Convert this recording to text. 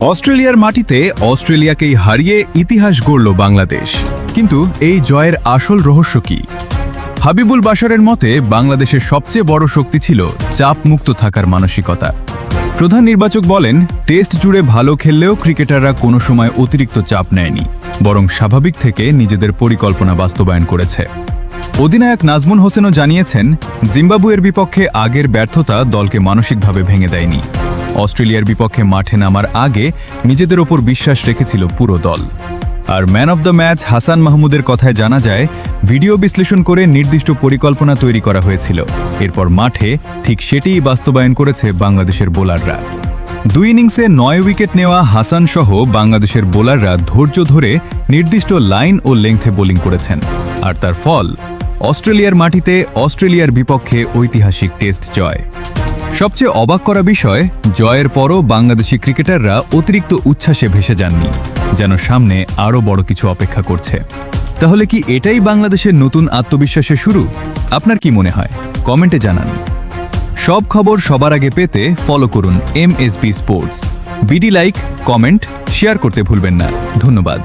অস্ট্রেলিয়ার মাটিতে অস্ট্রেলিয়াকেই হারিয়ে ইতিহাস গড়ল বাংলাদেশ। কিন্তু এই জয়ের আসল রহস্য কি? হাবিবুল বাশারের মতে বাংলাদেশের সবচেয়ে বড় শক্তি ছিল চাপমুক্ত থাকার মানসিকতা। প্রধান নির্বাচক বলেন, টেস্ট জুড়ে ভালো খেললেও ক্রিকেটাররা কোনো সময় অতিরিক্ত চাপ নেয়নি, বরং স্বাভাবিক থেকে নিজেদের পরিকল্পনা বাস্তবায়ন করেছে। অধিনায়ক নাজমুল হোসেনও জানিয়েছেন, জিম্বাবুয়ের বিপক্ষে আগের ব্যর্থতা দলকে মানসিকভাবে ভেঙে দেয়নি। অস্ট্রেলিয়ার বিপক্ষে মাঠে নামার আগে নিজেদের ওপর বিশ্বাস রেখেছিল পুরো দল। আর man of the match Hasan মাহমুদের কথায় জানা যায়, ভিডিও বিশ্লেষণ করে নির্দিষ্ট পরিকল্পনা তৈরি করা হয়েছিল। এরপর মাঠে ঠিক সেটিই বাস্তবায়ন করেছে বাংলাদেশের বোলাররা। 2 ইনিংসে 9 উইকেট নেওয়া হাসান সহ বাংলাদেশের বোলাররা ধৈর্য ধরে নির্দিষ্ট লাইন ও লেংথে বোলিং করেছেন। আর তার ফল, অস্ট্রেলিয়ার মাটিতে অস্ট্রেলিয়ার বিপক্ষে ঐতিহাসিক টেস্ট জয়। সবচেয়ে অবাক করা বিষয়, জয়ের পরও বাংলাদেশি ক্রিকেটাররা অতিরিক্ত উচ্ছ্বাসে ভেসে যাননি, যেন সামনে আরও বড় কিছু অপেক্ষা করছে। তাহলে কি এটাই বাংলাদেশের নতুন আত্মবিশ্বাসের শুরু? আপনার কি মনে হয়? কমেন্টে জানান। সব খবর সবার আগে পেতে ফলো করুন MSB sports. BD like, comment, share করতে ভুলবেন না। ধন্যবাদ।